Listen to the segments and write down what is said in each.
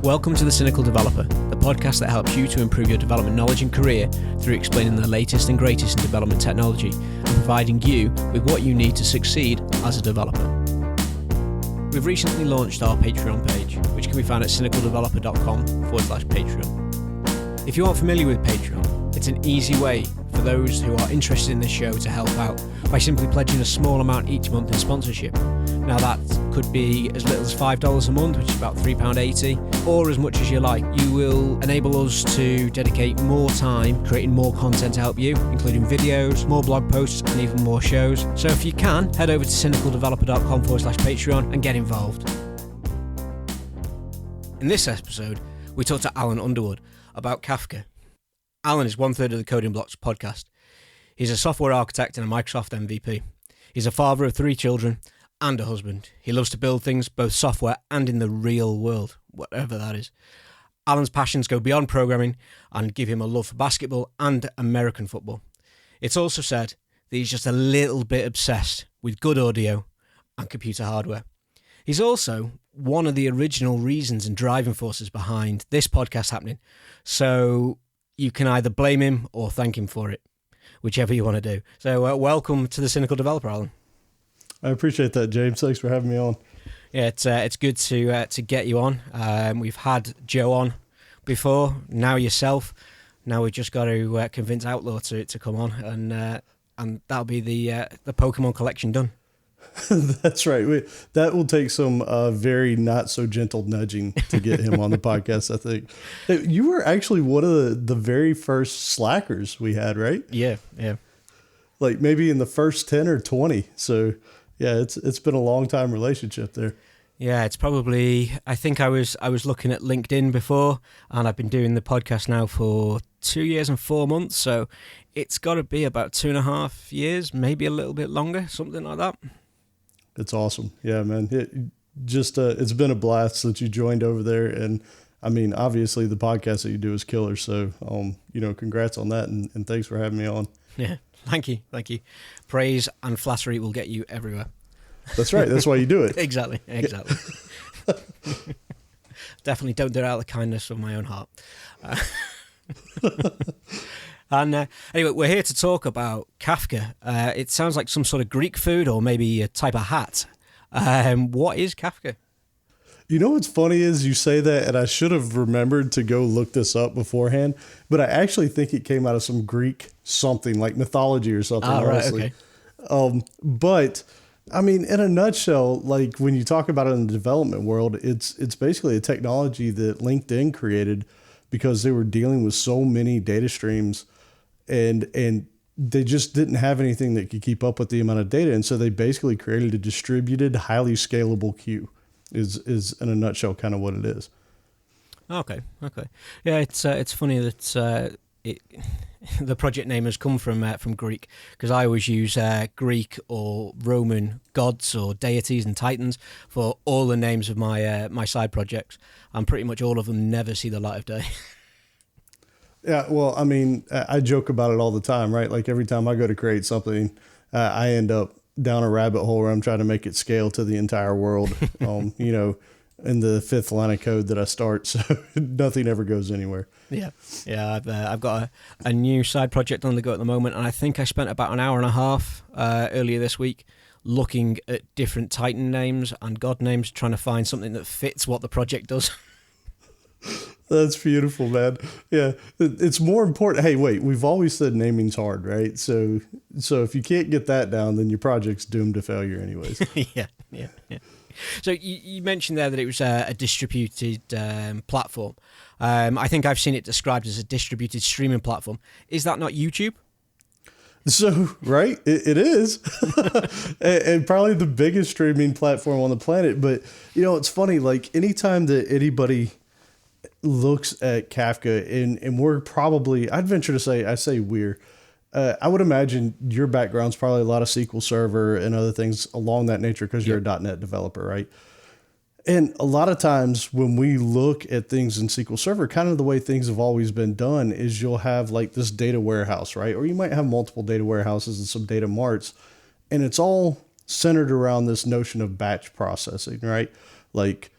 Welcome to The Cynical Developer, the podcast that helps you to improve your development knowledge and career through explaining the latest and greatest in development technology and providing you with what you need to succeed as a developer. We've recently launched our Patreon page, which can be found at cynicaldeveloper.com/Patreon. If you aren't familiar with Patreon, it's an easy way for those who are interested in this show to help out by simply pledging a small amount each month in sponsorship. Now that could be as little as $5 a month, which is about £3.80, or as much as you like. You will enable us to dedicate more time creating more content to help you, including videos, more blog posts, and even more shows. So if you can, head over to cynicaldeveloper.com/Patreon and get involved. In this episode, we talked to Allen Underwood about Kafka. Allen is 1/3 of the Coding Blocks podcast. He's a software architect and a Microsoft MVP. He's a father of 3 children and a husband. He loves to build things, both software and in the real world, whatever that is. Allen's passions go beyond programming and give him a love for basketball and American football. It's also said that he's just a little bit obsessed with good audio and computer hardware. He's also one of the original reasons and driving forces behind this podcast happening. So you can either blame him or thank him for it, whichever you want to do. So welcome to The Cynical Developer, Allen. I appreciate that, James. Thanks for having me on. Yeah, it's good to get you on. We've had Joe on before, now yourself. Now we've just got to convince Outlaw to come on, and that'll be the Pokemon collection done. That's right. That will take some very not so gentle nudging to get him on the podcast, I think. Hey, you were actually one of the very first Slackers we had, right? Yeah. Like maybe in the first 10 or 20. So yeah, it's been a long time relationship there. Yeah, it's probably, I think I was looking at LinkedIn before, and I've been doing the podcast now for 2 years and 4 months. So it's got to be about 2.5 years, maybe a little bit longer, something like that. It's awesome. Yeah, man. It's been a blast since you joined over there. And I mean, obviously the podcast that you do is killer. So, congrats on that. And thanks for having me on. Yeah. Thank you. Praise and flattery will get you everywhere. That's right. That's why you do it. Exactly. Definitely don't do it out of the kindness of my own heart. And anyway, we're here to talk about Kafka. It sounds like some sort of Greek food or maybe a type of hat. What is Kafka? You know what's funny is you say that, and I should have remembered to go look this up beforehand, but I actually think it came out of some Greek something, like mythology or something, honestly. Okay. But, I mean, in a nutshell, like when you talk about it in the development world, it's basically a technology that LinkedIn created because they were dealing with so many data streams and they just didn't have anything that could keep up with the amount of data. And so they basically created a distributed, highly scalable queue. Is in a nutshell kind of what it is. Okay. Yeah, it's funny that the project name has come from Greek, because I always use Greek or Roman gods or deities and titans for all the names of my side projects, and pretty much all of them never see the light of day. Yeah, well, I mean, I joke about it all the time, right? Like every time I go to create something, I end up down a rabbit hole where I'm trying to make it scale to the entire world, in the 5th line of code that I start. So nothing ever goes anywhere. Yeah. I've got a new side project on the go at the moment. And I think I spent about an hour and a half earlier this week looking at different Titan names and God names, trying to find something that fits what the project does. That's beautiful, man. Yeah, it's more important. Hey, wait, we've always said naming's hard, right? So if you can't get that down, then your project's doomed to failure anyways. Yeah. So you mentioned there that it was a distributed platform. I think I've seen it described as a distributed streaming platform. Is that not YouTube? So, right, it is. and probably the biggest streaming platform on the planet. But, it's funny, like anytime that anybody looks at Kafka and we're probably, I'd venture to say, I would imagine your background's probably a lot of SQL Server and other things along that nature because you're a .NET developer, right? And a lot of times when we look at things in SQL Server, kind of the way things have always been done is you'll have like this data warehouse, right? Or you might have multiple data warehouses and some data marts, and it's all centered around this notion of batch processing, right? Like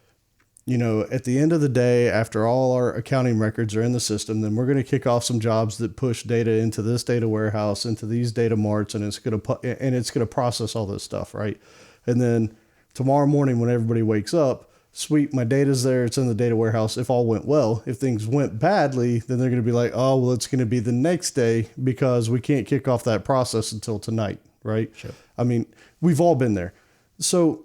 at the end of the day, after all our accounting records are in the system, then we're going to kick off some jobs that push data into this data warehouse, into these data marts, and it's going to process all this stuff, right? And then tomorrow morning when everybody wakes up, sweet, my data's there, it's in the data warehouse. If all went well, if things went badly, then they're going to be like, oh, well, it's going to be the next day because we can't kick off that process until tonight, right? Sure. I mean, we've all been there. So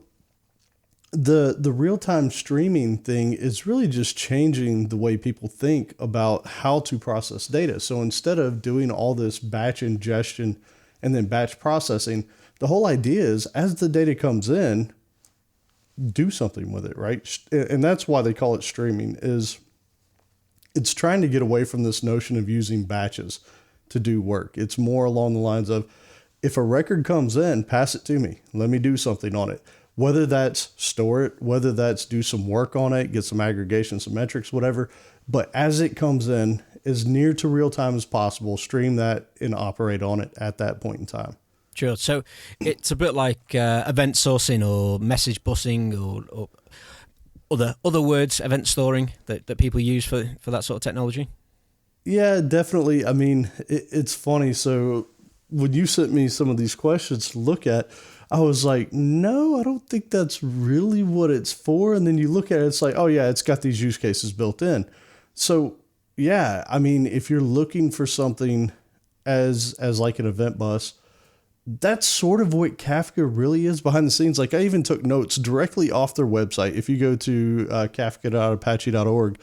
the real-time streaming thing is really just changing the way people think about how to process data. So instead of doing all this batch ingestion and then batch processing, the whole idea is as the data comes in, do something with it, right? And that's why they call it streaming, is it's trying to get away from this notion of using batches to do work. It's more along the lines of, if a record comes in, pass it to me. Let me do something on it. Whether that's store it, whether that's do some work on it, get some aggregation, some metrics, whatever. But as it comes in, as near to real time as possible, stream that and operate on it at that point in time. Sure. So it's a bit like event sourcing or message busing or other words, event storing that people use for that sort of technology. Yeah, definitely. I mean, it's funny. So when you sent me some of these questions to look at, I was like, no, I don't think that's really what it's for. And then you look at it, it's like, oh yeah, it's got these use cases built in. So yeah, I mean, if you're looking for something as like an event bus, that's sort of what Kafka really is behind the scenes. Like I even took notes directly off their website. If you go to kafka.apache.org,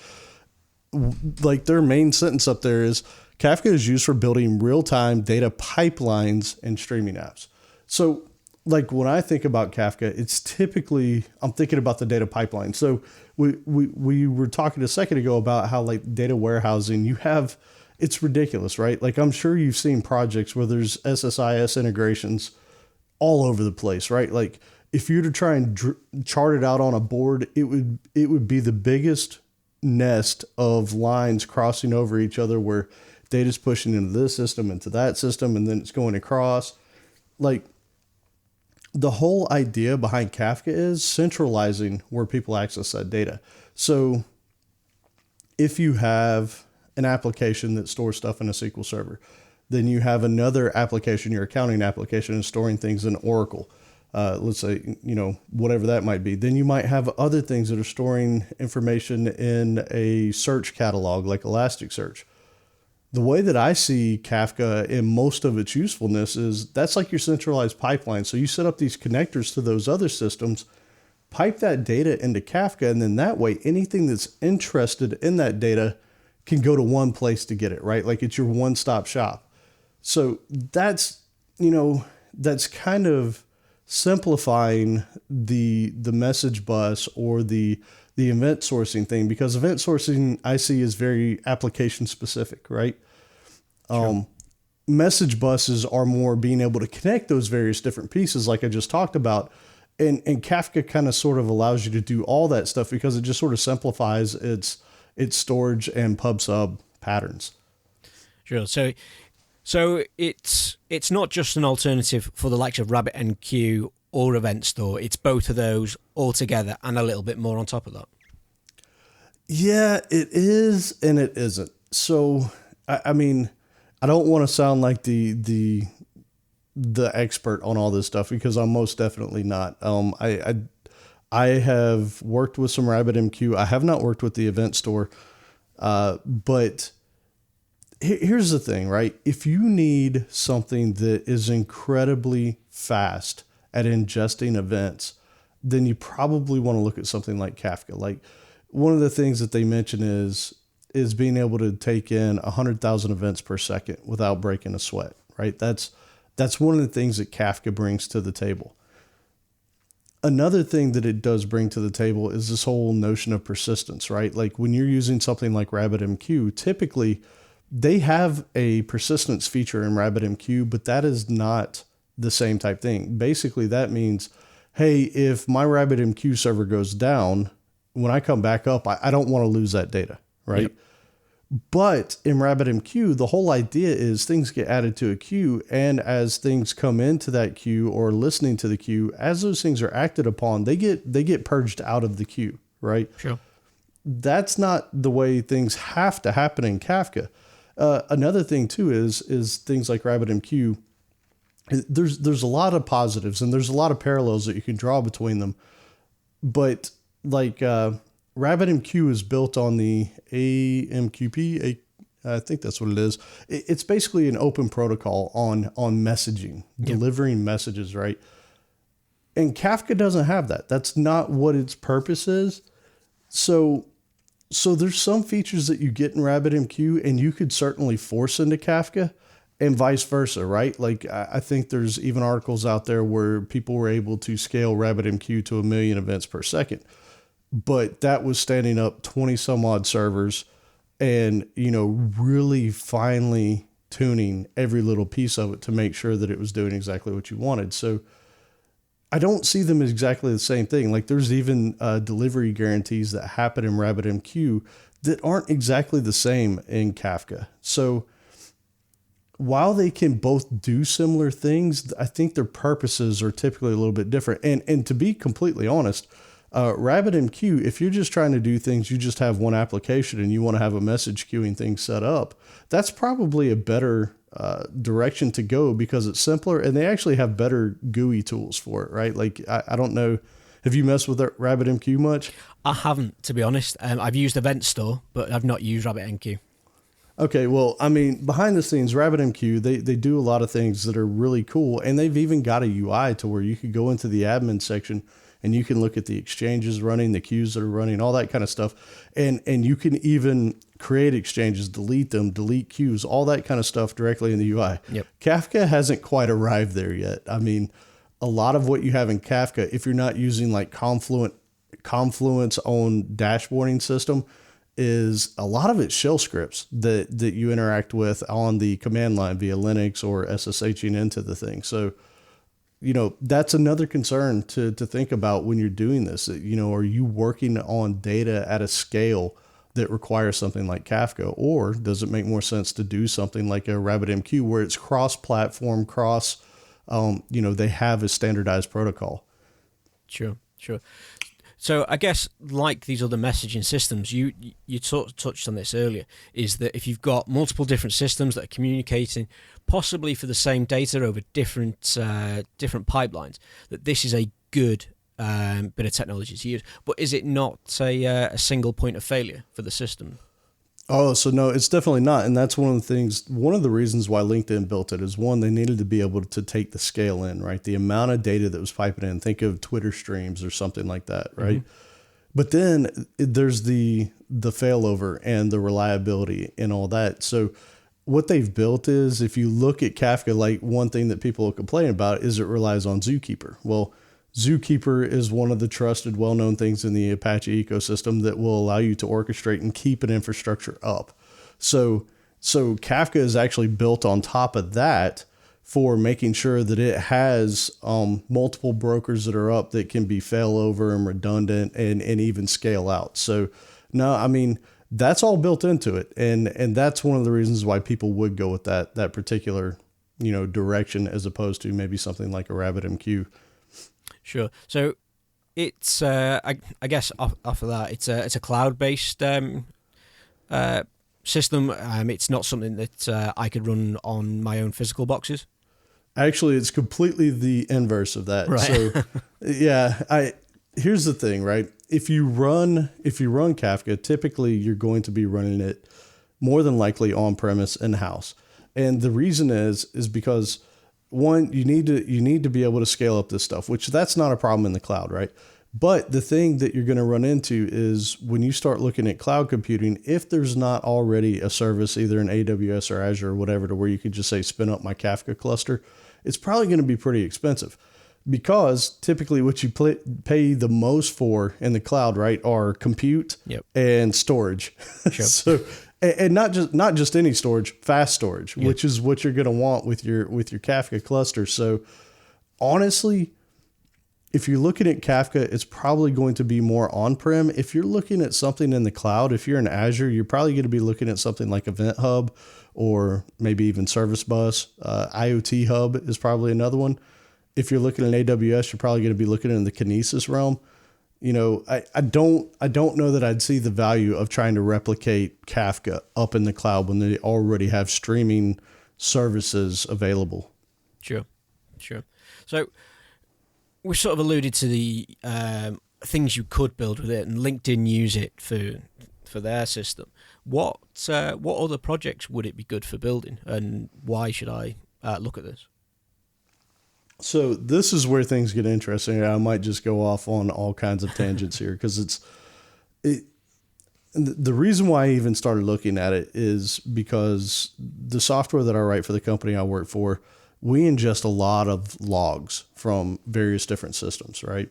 like their main sentence up there is Kafka is used for building real-time data pipelines and streaming apps. So like when I think about Kafka, it's typically, I'm thinking about the data pipeline. So we were talking a second ago about how like data warehousing, it's ridiculous, right? Like I'm sure you've seen projects where there's SSIS integrations all over the place, right? Like if you were to try and chart it out on a board, it would be the biggest nest of lines crossing over each other where data's pushing into this system, into that system, and then it's going across. Like the whole idea behind Kafka is centralizing where people access that data. So if you have an application that stores stuff in a SQL server, then you have another application, your accounting application, is storing things in Oracle. Let's say, whatever that might be. Then you might have other things that are storing information in a search catalog like Elasticsearch. The way that I see Kafka in most of its usefulness is that's like your centralized pipeline. So you set up these connectors to those other systems, pipe that data into Kafka, and then that way anything that's interested in that data can go to one place to get it, right? Like it's your one-stop shop. So that's kind of simplifying the message bus or the event sourcing thing, because event sourcing I see is very application specific, right? Sure. Message buses are more being able to connect those various different pieces like I just talked about. And Kafka kind of sort of allows you to do all that stuff because it just sort of simplifies its storage and pub sub patterns. Sure. So it's not just an alternative for the likes of RabbitMQ or Event Store. It's both of those all together and a little bit more on top of that. Yeah, it is and it isn't. So I mean, I don't want to sound like the expert on all this stuff because I'm most definitely not. I have worked with some RabbitMQ. I have not worked with the Event Store, but here's the thing, right? If you need something that is incredibly fast at ingesting events, then you probably want to look at something like Kafka. Like one of the things that they mention is being able to take in 100,000 events per second without breaking a sweat, right? That's one of the things that Kafka brings to the table. Another thing that it does bring to the table is this whole notion of persistence, right? Like when you're using something like RabbitMQ, typically they have a persistence feature in RabbitMQ, but that is not the same type thing. Basically, that means, hey, if my RabbitMQ server goes down, when I come back up, I don't want to lose that data, right? Yep. But in RabbitMQ, the whole idea is things get added to a queue, and as things come into that queue or listening to the queue, as those things are acted upon, they get purged out of the queue, right? Sure. That's not the way things have to happen in Kafka. Another thing too is things like RabbitMQ. There's a lot of positives and there's a lot of parallels that you can draw between them. But like RabbitMQ is built on the AMQP. I think that's what it is. It's basically an open protocol on messaging, delivering messages, right? And Kafka doesn't have that. That's not what its purpose is. So there's some features that you get in RabbitMQ and you could certainly force into Kafka, and vice versa, right? Like I think there's even articles out there where people were able to scale RabbitMQ to 1 million events per second. But that was standing up 20 some odd servers and, really finely tuning every little piece of it to make sure that it was doing exactly what you wanted. So I don't see them as exactly the same thing. Like there's even delivery guarantees that happen in RabbitMQ that aren't exactly the same in Kafka. So while they can both do similar things, I think their purposes are typically a little bit different. And to be completely honest, RabbitMQ, if you're just trying to do things, you just have one application and you want to have a message queuing thing set up, that's probably a better direction to go because it's simpler and they actually have better GUI tools for it, right? Like, I don't know. Have you messed with RabbitMQ much? I haven't, to be honest. I've used Event Store, but I've not used RabbitMQ. Okay, well, I mean, behind the scenes, RabbitMQ, they do a lot of things that are really cool, and they've even got a UI to where you could go into the admin section and you can look at the exchanges running, the queues that are running, all that kind of stuff, and you can even create exchanges, delete them, delete queues, all that kind of stuff directly in the UI. Yep. Kafka hasn't quite arrived there yet. I mean, a lot of what you have in Kafka, if you're not using like Confluent's own dashboarding system, is a lot of it's shell scripts that you interact with on the command line via Linux or SSHing into the thing. So, that's another concern to think about when you're doing this. Are you working on data at a scale that requires something like Kafka, or does it make more sense to do something like a RabbitMQ where it's cross-platform, they have a standardized protocol? Sure. So I guess like these other messaging systems, you sort of touched on this earlier, is that if you've got multiple different systems that are communicating possibly for the same data over different pipelines, that this is a good bit of technology to use. But is it not a single point of failure for the system? Oh, so no, it's definitely not. And that's one of the reasons why LinkedIn built it is, one, they needed to be able to take the scale in, right? The amount of data that was piping in, think of Twitter streams or something like that, right? Mm-hmm. But then there's the failover and the reliability and all that. So what they've built is, if you look at Kafka, like one thing that people complain about is it relies on Zookeeper. Well, Zookeeper is one of the trusted, well-known things in the Apache ecosystem that will allow you to orchestrate and keep an infrastructure up. So Kafka is actually built on top of that for making sure that it has multiple brokers that are up that can be failover and redundant and even scale out. So no, I mean, that's all built into it. And that's one of the reasons why people would go with that particular, direction as opposed to maybe something like a RabbitMQ. Sure. So it's I guess off of that, it's a cloud-based system. It's not something that I could run on my own physical boxes. Actually, it's completely the inverse of that. Right. So yeah, here's the thing, right? If you run Kafka, typically you're going to be running it more than likely on premise in-house. And the reason is because, one, you need to be able to scale up this stuff, which that's not a problem in the cloud, right? But the thing that you're going to run into is when you start looking at cloud computing, if there's not already a service either in AWS or Azure or whatever, to where you could just say, spin up my Kafka cluster, it's probably going to be pretty expensive, because typically what you pay the most for in the cloud, right, are compute and storage. Sure. So, and not just any storage, fast storage, which is what you're going to want with your Kafka cluster. So honestly, if you're looking at Kafka, it's probably going to be more on-prem. If you're looking at something in the cloud, if you're in Azure, you're probably going to be looking at something like Event Hub or maybe even Service Bus. IoT Hub is probably another one. If you're looking at AWS, you're probably going to be looking in the Kinesis realm. I don't know that I'd see the value of trying to replicate Kafka up in the cloud when they already have streaming services available. Sure. So we sort of alluded to the things you could build with it, and LinkedIn use it for their system. What other projects would it be good for building, and why should I look at this? So this is where things get interesting. I might just go off on all kinds of tangents here because the reason why I even started looking at it is because the software that I write for the company I work for, we ingest a lot of logs from various different systems, right?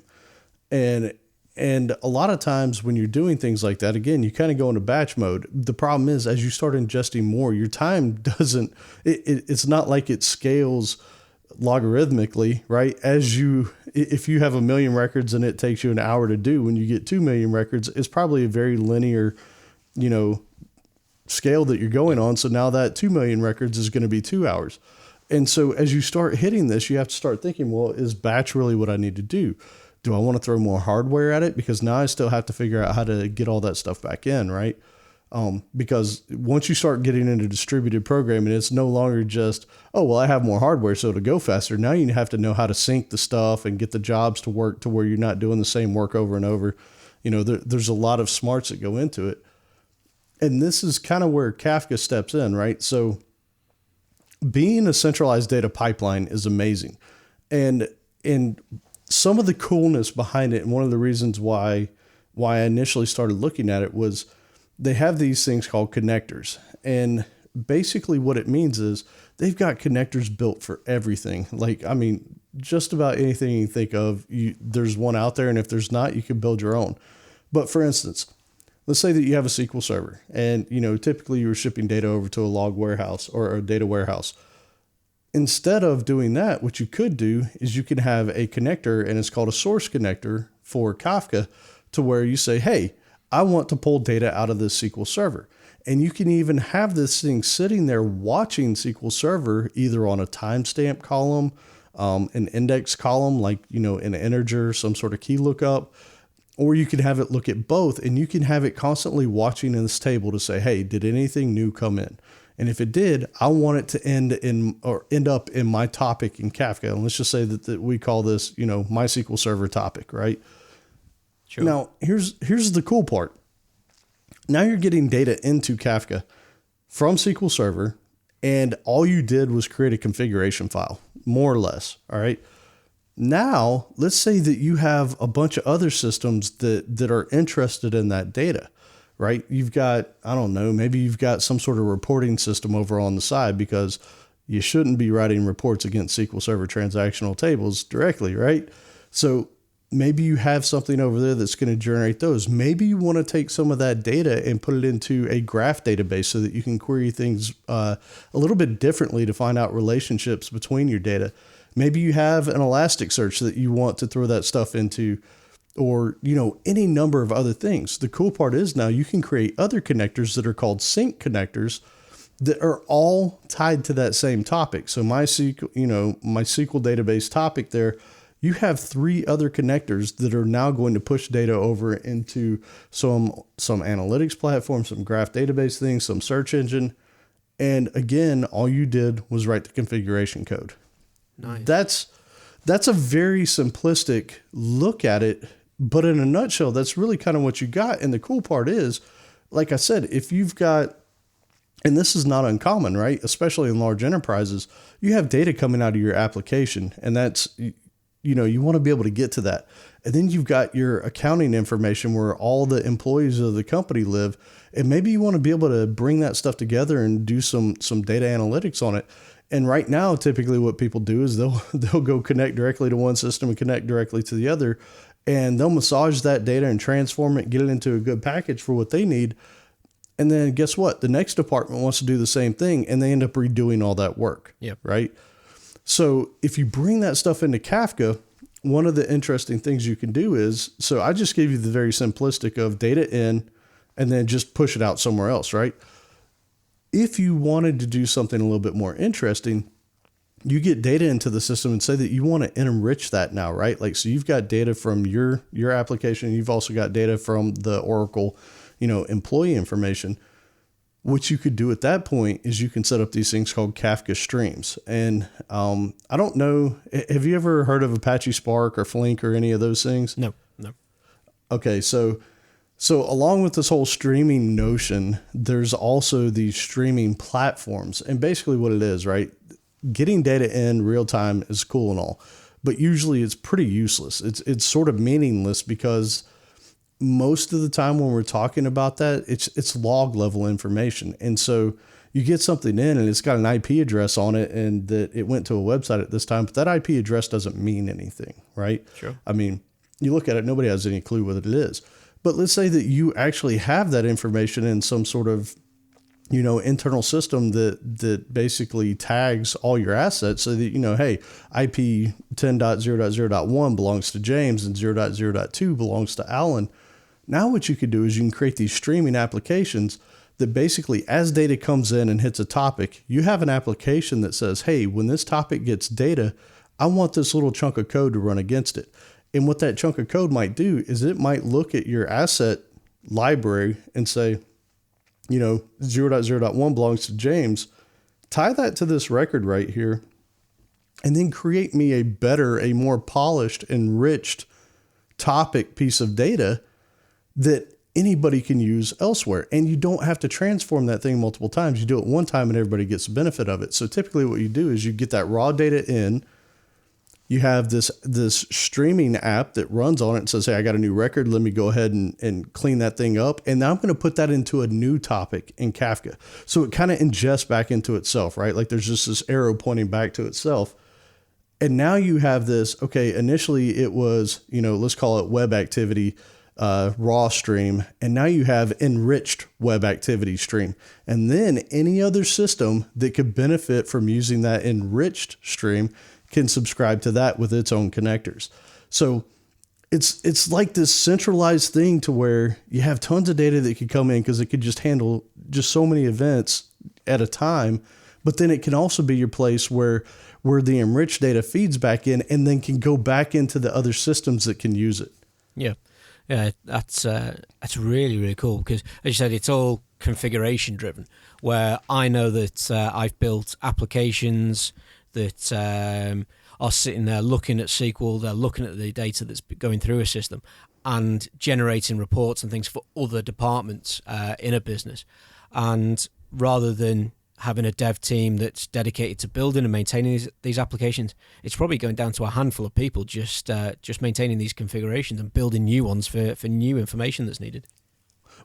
And a lot of times when you're doing things like that, again, you kind of go into batch mode. The problem is as you start ingesting more, your time doesn't, it's not like it scales logarithmically, right? If you have 1 million records and it takes you an hour to do, when you get 2 million records, it's probably a very linear, scale that you're going on. So now that 2 million records is going to be 2 hours. And so as you start hitting this, you have to start thinking, well, is batch really what I need to do? Do I want to throw more hardware at it? Because now I still have to figure out how to get all that stuff back in, right? Because once you start getting into distributed programming, it's no longer just, oh, well, I have more hardware, so it'll go faster. Now you have to know how to sync the stuff and get the jobs to work to where you're not doing the same work over and over. There's a lot of smarts that go into it. And this is kind of where Kafka steps in, right? So being a centralized data pipeline is amazing. And some of the coolness behind it, and one of the reasons why I initially started looking at it was they have these things called connectors. And basically what it means is they've got connectors built for everything. Just about anything you can think of, there's one out there. And if there's not, you can build your own. But for instance, let's say that you have a SQL server and, typically you're shipping data over to a log warehouse or a data warehouse. Instead of doing that, what you could do is you can have a connector, and it's called a source connector for Kafka, to where you say, hey, I want to pull data out of this SQL server. And you can even have this thing sitting there watching SQL Server either on a timestamp column, an index column, like, an integer, some sort of key lookup, or you can have it look at both, and you can have it constantly watching in this table to say, hey, did anything new come in? And if it did, I want it to end up in my topic in Kafka. And let's just say that we call this, MySQL Server topic, right? Sure. Now, here's the cool part. Now you're getting data into Kafka from SQL Server, and all you did was create a configuration file, more or less. All right. Now, let's say that you have a bunch of other systems that are interested in that data, right? You've got, I don't know, maybe you've got some sort of reporting system over on the side, because you shouldn't be writing reports against SQL Server transactional tables directly, right? So maybe you have something over there that's going to generate those. Maybe you want to take some of that data and put it into a graph database so that you can query things a little bit differently to find out relationships between your data. Maybe you have an Elasticsearch that you want to throw that stuff into, or, any number of other things. The cool part is now you can create other connectors that are called sync connectors that are all tied to that same topic. So my SQL database topic there, you have 3 other connectors that are now going to push data over into some analytics platform, some graph database things, some search engine. And again, all you did was write the configuration code. Nice. That's a very simplistic look at it, but in a nutshell, that's really kind of what you got. And the cool part is, like I said, if you've got, and this is not uncommon, right? Especially in large enterprises, you have data coming out of your application, and that's, you want to be able to get to that. And then you've got your accounting information where all the employees of the company live. And maybe you want to be able to bring that stuff together and do some data analytics on it. And right now, typically what people do is they'll go connect directly to one system and connect directly to the other, and they'll massage that data and transform it, get it into a good package for what they need. And then guess what? The next department wants to do the same thing, and they end up redoing all that work. Yep. Right? So if you bring that stuff into Kafka, one of the interesting things you can do is, so I just gave you the very simplistic of data in and then just push it out somewhere else, right? If you wanted to do something a little bit more interesting, you get data into the system and say that you want to enrich that now, right? Like, so you've got data from your application. You've also got data from the Oracle, employee information. What you could do at that point is you can set up these things called Kafka streams. And I don't know, have you ever heard of Apache Spark or Flink or any of those things? No. Okay, so along with this whole streaming notion, there's also these streaming platforms. And basically what it is, right? Getting data in real time is cool and all, but usually it's pretty useless. It's sort of meaningless because most of the time when we're talking about that, it's log level information. And so you get something in and it's got an IP address on it and that it went to a website at this time, but that IP address doesn't mean anything, right? Sure. I mean, you look at it, nobody has any clue what it is. But let's say that you actually have that information in some sort of internal system that basically tags all your assets so that, hey, IP 10.0.0.1 belongs to James and 0.0.2 belongs to Allen. Now what you could do is you can create these streaming applications that basically, as data comes in and hits a topic, you have an application that says, hey, when this topic gets data, I want this little chunk of code to run against it. And what that chunk of code might do is it might look at your asset library and say, 0.0.1 belongs to James, tie that to this record right here, and then create me a more polished, enriched topic piece of data that anybody can use elsewhere. And you don't have to transform that thing multiple times. You do it one time and everybody gets the benefit of it. So typically what you do is you get that raw data in, you have this streaming app that runs on it and says, hey, I got a new record. Let me go ahead and clean that thing up. And now I'm going to put that into a new topic in Kafka. So it kind of ingests back into itself, right? Like there's just this arrow pointing back to itself. And now you have this, okay, initially it was, let's call it web activity, raw stream. And now you have enriched web activity stream. And then any other system that could benefit from using that enriched stream can subscribe to that with its own connectors. So it's like this centralized thing to where you have tons of data that could come in because it could just handle just so many events at a time. But then it can also be your place where the enriched data feeds back in and then can go back into the other systems that can use it. Yeah, that's really, really cool because, as you said, it's all configuration driven, where I know that I've built applications that are sitting there looking at SQL, they're looking at the data that's going through a system and generating reports and things for other departments in a business. And rather than having a dev team that's dedicated to building and maintaining these applications, it's probably going down to a handful of people just maintaining these configurations and building new ones for new information that's needed.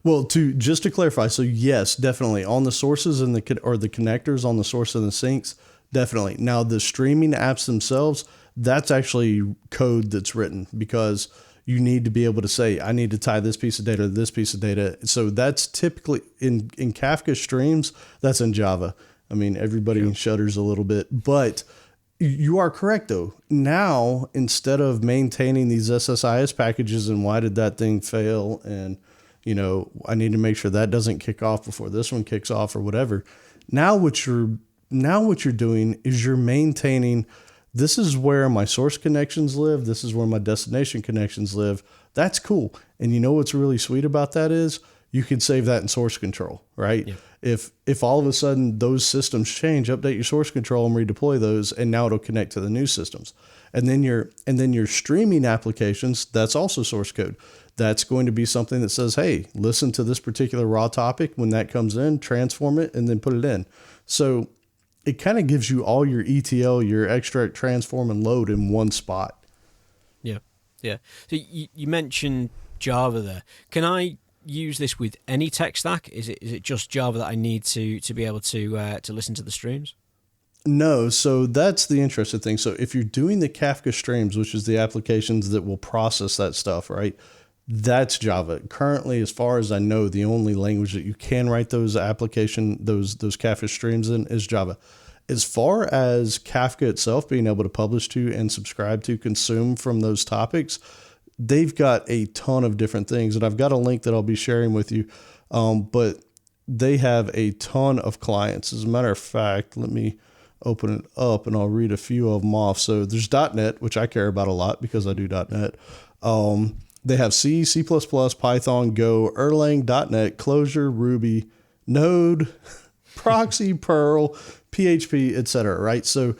Well, just to clarify, so yes, definitely on the sources and the connectors on the source and the sinks, definitely. Now the streaming apps themselves, that's actually code that's written because you need to be able to say, I need to tie this piece of data to this piece of data. So that's typically in Kafka streams, that's in Java. I mean, everybody shudders a little bit, but you are correct though. Now, instead of maintaining these SSIS packages and why did that thing fail? And, I need to make sure that doesn't kick off before this one kicks off or whatever. Now what you're doing is you're maintaining, this is where my source connections live. This is where my destination connections live. That's cool. And you know what's really sweet about that is you can save that in source control, right? Yeah. If all of a sudden those systems change, update your source control and redeploy those, and now it'll connect to the new systems. And then your streaming applications, that's also source code. That's going to be something that says, hey, listen to this particular raw topic. When that comes in, transform it and then put it in. So it kind of gives you all your ETL, your extract, transform, and load in one spot. Yeah. So you mentioned Java there. Can I use this with any tech stack? Is it just Java that I need to be able to listen to the streams? No, so that's the interesting thing. So if you're doing the Kafka streams, which is the applications that will process that stuff, right? That's Java. Currently, as far as I know, the only language that you can write those Kafka streams in is Java. As far as Kafka itself being able to publish to and subscribe to, consume from those topics, they've got a ton of different things. And I've got a link that I'll be sharing with you. But they have a ton of clients. As a matter of fact, let me open it up and I'll read a few of them off. So there's .NET, which I care about a lot because I do .NET. They have C, C++, Python, Go, Erlang, .NET, Clojure, Ruby, Node, Proxy, Perl, PHP, etc. Right? So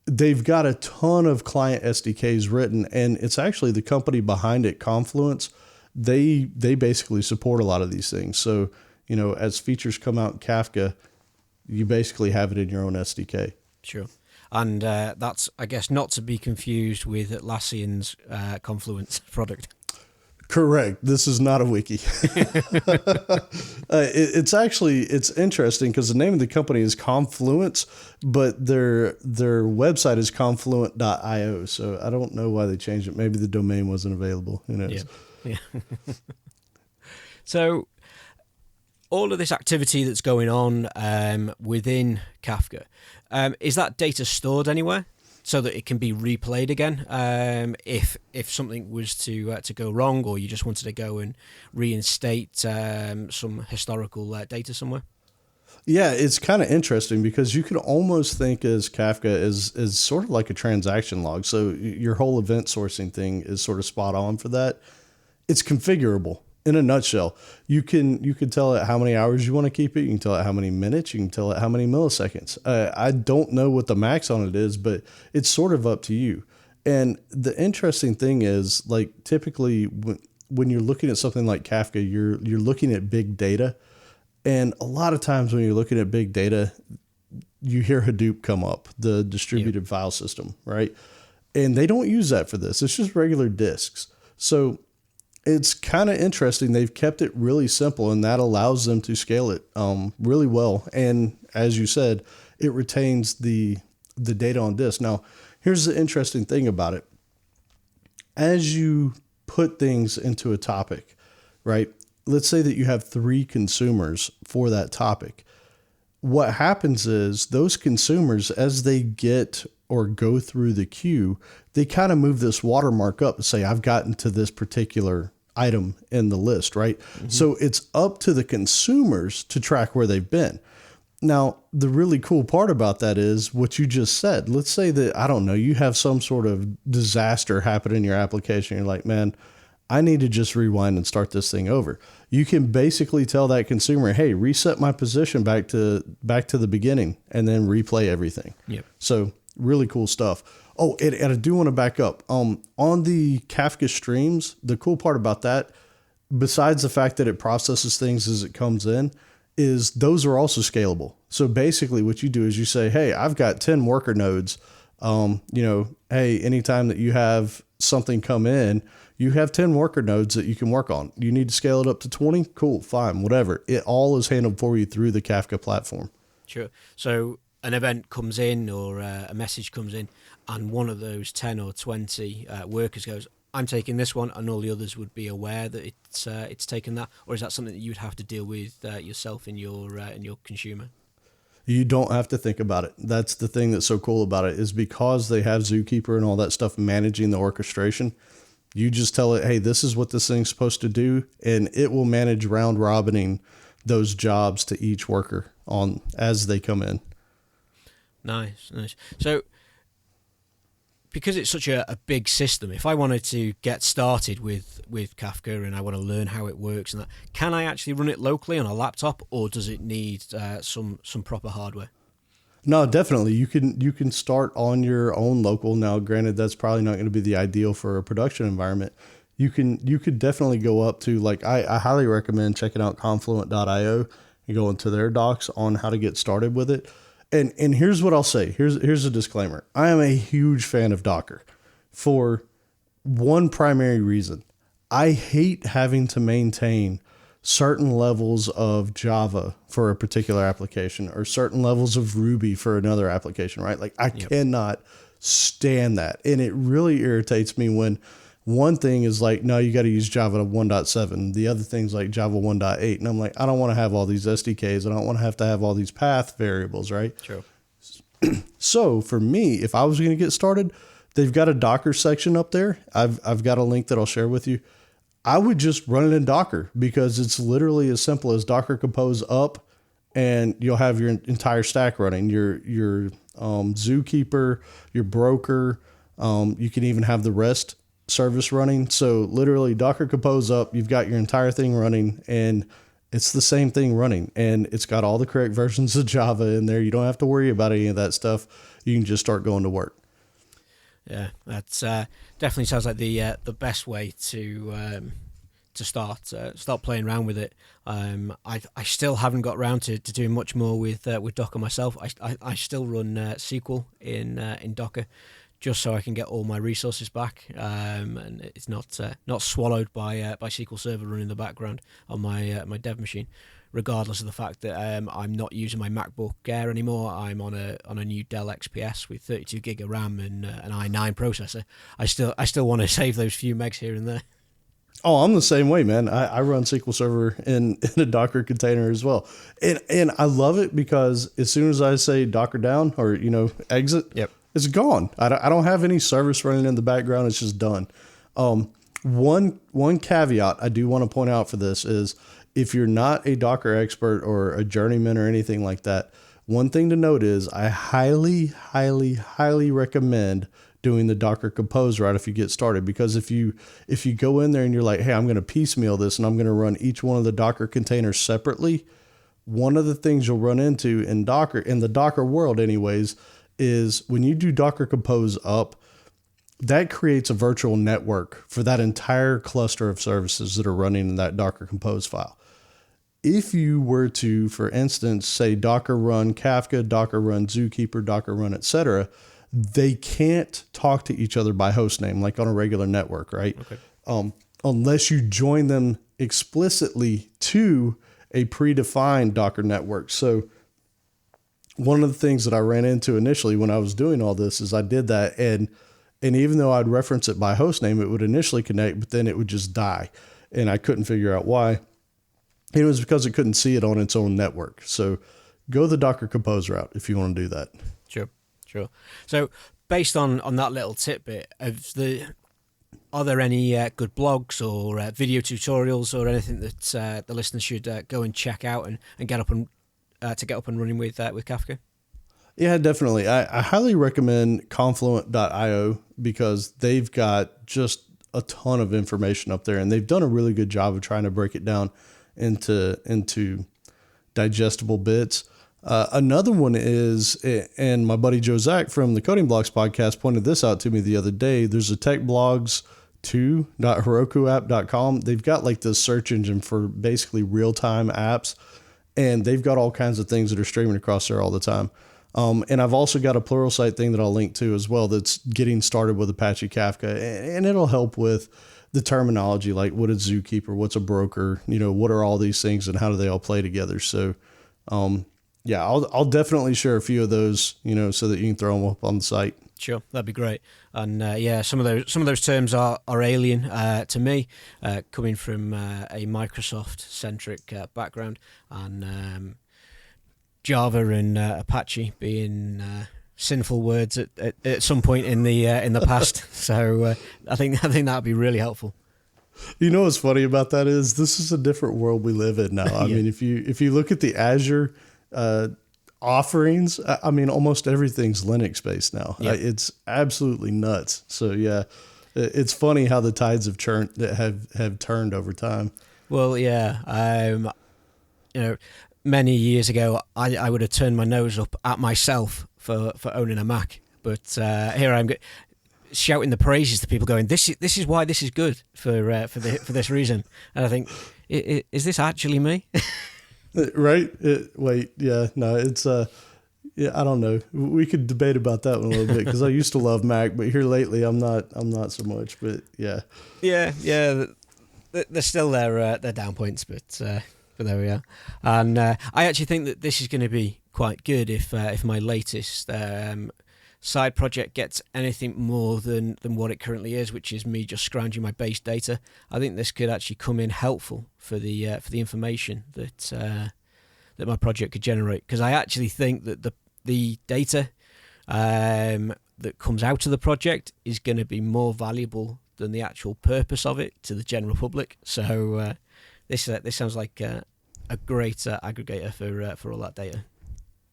they've got a ton of client SDKs written, and it's actually the company behind it, Confluence. They basically support a lot of these things. So, you know, as features come out in Kafka, you basically have it in your own SDK. Sure. And that's, I guess, not to be confused with Atlassian's Confluence product. Correct. This is not a wiki. It's interesting because the name of the company is Confluence, but their website is confluent.io. So I don't know why they changed it. Maybe the domain wasn't available. Who knows? Yeah. So all of this activity that's going on within Kafka, is that data stored anywhere so that it can be replayed again if something was to go wrong, or you just wanted to go and reinstate some historical data somewhere? Yeah, it's kind of interesting because you can almost think as Kafka is sort of like a transaction log. So your whole event sourcing thing is sort of spot on for that. It's configurable. In a nutshell, you can tell it how many hours you want to keep it. You can tell it how many minutes. You can tell it how many milliseconds. I don't know what the max on it is, but it's sort of up to you. And the interesting thing is, like, typically when you're looking at something like Kafka, you're looking at big data. And a lot of times when you're looking at big data, you hear Hadoop come up, the distributed file system, right? And they don't use that for this. It's just regular disks. So it's kind of interesting. They've kept it really simple, and that allows them to scale it really well. And as you said, it retains the data on disk. Now, here's the interesting thing about it. As you put things into a topic, right? Let's say that you have 3 consumers for that topic. What happens is those consumers, as they get or go through the queue, they kind of move this watermark up and say, I've gotten to this particular item in the list, right? Mm-hmm. So it's up to the consumers to track where they've been. Now, the really cool part about that is what you just said. Let's say that, I don't know, you have some sort of disaster happen in your application. You're like, man, I need to just rewind and start this thing over. You can basically tell that consumer, hey, reset my position back to the beginning and then replay everything. Yep. So really cool stuff. Oh, and I do want to back up. On the Kafka streams, the cool part about that, besides the fact that it processes things as it comes in, is those are also scalable. So basically what you do is you say, hey, I've got 10 worker nodes. Hey, anytime that you have something come in, you have 10 worker nodes that you can work on. You need to scale it up to 20? Cool, fine, whatever. It all is handled for you through the Kafka platform. Sure. So an event comes in or a message comes in, and one of those 10 or 20 workers goes, I'm taking this one, and all the others would be aware that it's taken that? Or is that something that you would have to deal with yourself in your consumer? You don't have to think about it. That's the thing that's so cool about it, is because they have Zookeeper and all that stuff managing the orchestration. You just tell it, hey, this is what this thing's supposed to do, and it will manage round robining those jobs to each worker on as they come in. Nice. So, because it's such a big system, if I wanted to get started with Kafka and I want to learn how it works and that, can I actually run it locally on a laptop, or does it need some proper hardware? No, definitely. You can start on your own local. Now, granted, that's probably not going to be the ideal for a production environment. You could definitely go up to, like, I highly recommend checking out confluent.io and go into their docs on how to get started with it. And here's what I'll say. Here's a disclaimer. I am a huge fan of Docker for one primary reason. I hate having to maintain certain levels of Java for a particular application or certain levels of Ruby for another application, right? Like, I cannot stand that. And it really irritates me when one thing is like, no, you got to use Java 1.7. The other thing's like Java 1.8. And I'm like, I don't want to have all these SDKs. I don't want to have all these path variables, right? True. So for me, if I was going to get started, they've got a Docker section up there. I've got a link that I'll share with you. I would just run it in Docker because it's literally as simple as Docker compose up and you'll have your entire stack running. Your zookeeper, your broker. You can even have the REST service running. So literally Docker Compose up, you've got your entire thing running, and it's the same thing running, and it's got all the correct versions of Java in there. You don't have to worry about any of that stuff. You can just start going to work. Yeah, that's definitely sounds like the best way to start playing around with it. I still haven't got around to doing much more with Docker myself. I still run SQL in Docker, just so I can get all my resources back, and it's not swallowed by SQL Server running in the background on my dev machine. Regardless of the fact that I'm not using my MacBook Air anymore, I'm on a new Dell XPS with 32 gig of RAM and an i9 processor. I still want to save those few megs here and there. Oh, I'm the same way, man. I run SQL Server in a Docker container as well. And I love it because as soon as I say Docker down or, exit, yep, it's gone. I don't have any service running in the background. It's just done. One caveat I do want to point out for this is if you're not a Docker expert or a journeyman or anything like that, one thing to note is I highly, highly, highly recommend doing the Docker Compose route if you get started, because if you go in there and you're like, hey, I'm going to piecemeal this and I'm going to run each one of the Docker containers separately, one of the things you'll run into in Docker, in the Docker world anyways, is when you do Docker Compose up, that creates a virtual network for that entire cluster of services that are running in that Docker Compose file. If you were to, for instance, say Docker run Kafka, Docker run Zookeeper, Docker run, etc., they can't talk to each other by host name like on a regular network, right? Okay. Unless you join them explicitly to a predefined Docker network. So one of the things that I ran into initially when I was doing all this is I did that, and even though I'd reference it by host name, it would initially connect, but then it would just die, and I couldn't figure out why. It was because it couldn't see it on its own network. So go the Docker Compose route if you want to do that. Sure. So based on that little tidbit, are there any good blogs or video tutorials or anything that the listeners should go and check out and get up and running with Kafka? Yeah, definitely. I highly recommend confluent.io because they've got just a ton of information up there, and they've done a really good job of trying to break it down into digestible bits. Another one is, and my buddy Joe Zach from the Coding Blocks podcast pointed this out to me the other day, there's a techblogs2.herokuapp.com. They've got like this search engine for basically real-time apps, and they've got all kinds of things that are streaming across there all the time. And I've also got a Pluralsight thing that I'll link to as well that's getting started with Apache Kafka, and it'll help with the terminology, like what is Zookeeper, what's a broker, what are all these things and how do they all play together. So, yeah, I'll definitely share a few of those, so that you can throw them up on the site. Sure, that'd be great. And some of those terms are alien to me, coming from a Microsoft centric background, and Java and Apache being sinful words at some point in the past. So I think that'd be really helpful. What's funny about that is this is a different world we live in now. I mean, if you look at the Azure offerings, I mean, almost everything's Linux based now. Yep. It's absolutely nuts. So yeah, it's funny how the tides have turned over time. Well, yeah, many years ago, I would have turned my nose up at myself for owning a Mac, but here I'm shouting the praises to people, going, "This is why this is good for this reason." And I think, is this actually me? Right? Wait, yeah, no, it's yeah, I don't know. We could debate about that one a little bit because I used to love Mac, but here lately I'm not so much. But yeah, they're still their down points, but there we are. And I actually think that this is going to be quite good if my latest side project gets anything more than what it currently is, which is me just scrounging my base data. I think this could actually come in helpful for the information that my project could generate, because I actually think that the data that comes out of the project is going to be more valuable than the actual purpose of it to the general public. So this sounds like a great aggregator for all that data.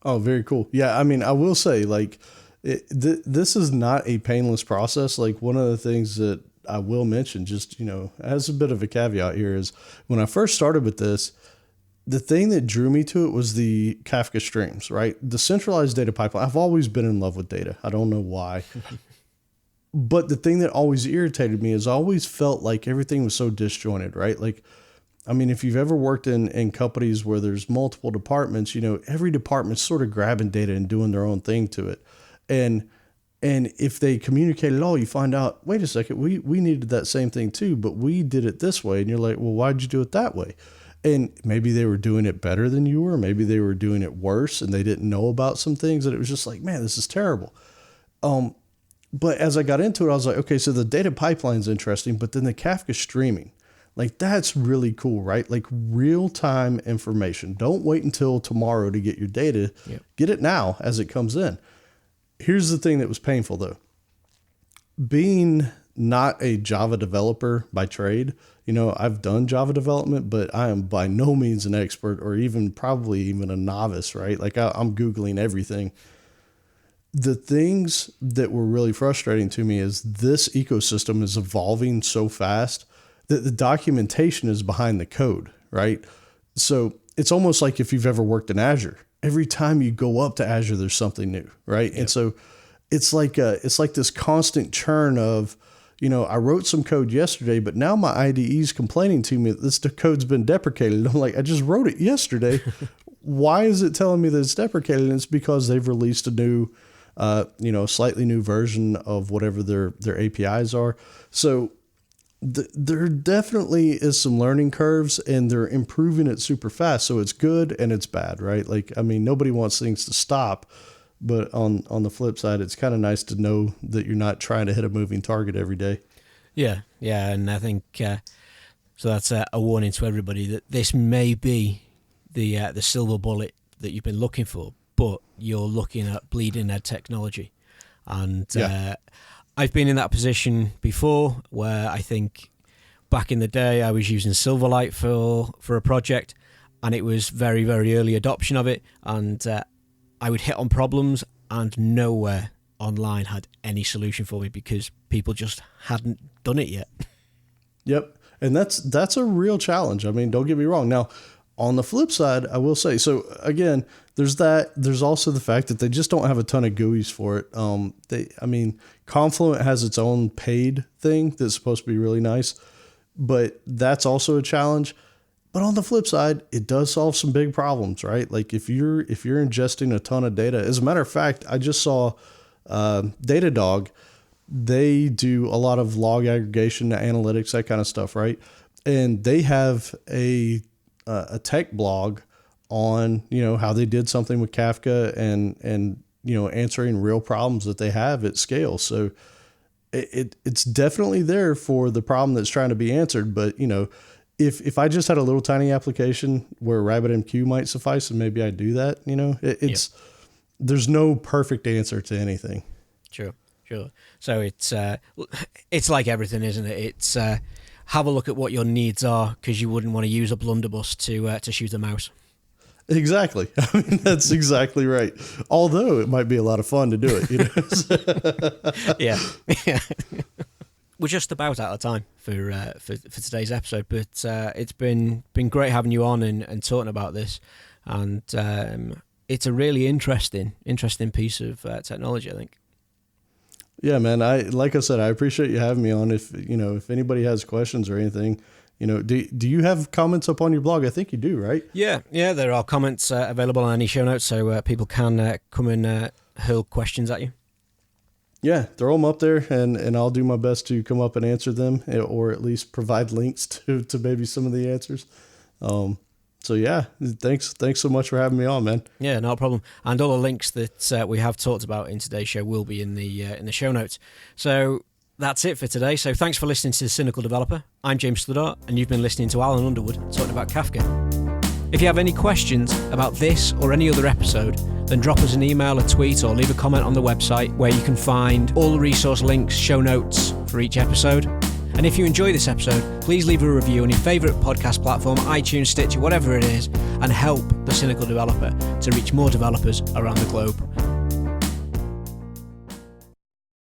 Oh, very cool. Yeah, I mean, I will say, like, this is not a painless process. Like, one of the things that I will mention, just, as a bit of a caveat here, is when I first started with this, the thing that drew me to it was the Kafka streams, right? The centralized data pipeline. I've always been in love with data. I don't know why. But the thing that always irritated me is I always felt like everything was so disjointed, right? Like, I mean, if you've ever worked in companies where there's multiple departments, every department's sort of grabbing data and doing their own thing to it. And if they communicate at all, you find out, wait a second, we needed that same thing too, but we did it this way. And you're like, well, why'd you do it that way? And maybe they were doing it better than you were. Maybe they were doing it worse and they didn't know about some things, and it was just like, man, this is terrible. But as I got into it, I was like, okay, so the data pipeline's interesting, but then the Kafka streaming, like, that's really cool, right? Like, real-time information. Don't wait until tomorrow to get your data. Yep. Get it now as it comes in. Here's the thing that was painful, though. Being not a Java developer by trade, I've done Java development, but I am by no means an expert or probably even a novice, right? Like, I'm Googling everything. The things that were really frustrating to me is this ecosystem is evolving so fast that the documentation is behind the code, right? So it's almost like if you've ever worked in Azure, every time you go up to Azure, there's something new, right? Yep. And so it's like this constant churn of, I wrote some code yesterday, but now my IDE is complaining to me that the code's been deprecated. I'm like, I just wrote it yesterday. Why is it telling me that it's deprecated? And it's because they've released a new, slightly new version of whatever their APIs are. So there definitely is some learning curves, and they're improving it super fast. So it's good and it's bad, right? Like, I mean, nobody wants things to stop. But on the flip side, it's kind of nice to know that you're not trying to hit a moving target every day. Yeah, and I think so. That's a warning to everybody that this may be the silver bullet that you've been looking for, but you're looking at bleeding edge technology. And I've been in that position before, where I think back in the day I was using Silverlight for a project, and it was very, very early adoption of it, and I would hit on problems, and nowhere online had any solution for me because people just hadn't done it yet. Yep. And that's a real challenge. I mean, don't get me wrong. Now, on the flip side, I will say, so again, there's that. There's also the fact that they just don't have a ton of GUIs for it. Confluent has its own paid thing that's supposed to be really nice, but that's also a challenge. But on the flip side, it does solve some big problems, right? Like if you're ingesting a ton of data, as a matter of fact, I just saw Datadog. They do a lot of log aggregation, analytics, that kind of stuff, right? And they have a tech blog on, how they did something with Kafka and answering real problems that they have at scale. So it's definitely there for the problem that's trying to be answered. But, if I just had a little tiny application where RabbitMQ might suffice, and maybe I do that, there's no perfect answer to anything. Sure. So it's like everything, isn't it? It's have a look at what your needs are, because you wouldn't want to use a blunderbuss to shoot a mouse. Exactly. I mean, that's exactly right. Although it might be a lot of fun to do it, Yeah. We're just about out of time for today's episode, but it's been great having you on and talking about this, and it's a really interesting piece of technology, I think. Yeah, man. Like I said, I appreciate you having me on. If anybody has questions or anything, do you have comments up on your blog? I think you do, right? Yeah. There are comments available on any show notes, so people can come and hurl questions at you. Yeah, throw them up there, and I'll do my best to come up and answer them, or at least provide links to maybe some of the answers. So yeah, thanks so much for having me on, man. Yeah, no problem. And all the links that we have talked about in today's show will be in the show notes. So that's it for today. So thanks for listening to The Cynical Developer. I'm James Stoddart, and you've been listening to Allen Underwood talking about Kafka. If you have any questions about this or any other episode, then drop us an email, a tweet, or leave a comment on the website, where you can find all the resource links, show notes for each episode. And And if you enjoy this episode, please leave a review on your favourite podcast platform, iTunes, Stitcher, whatever it is, and help The Cynical Developer to reach more developers around the globe.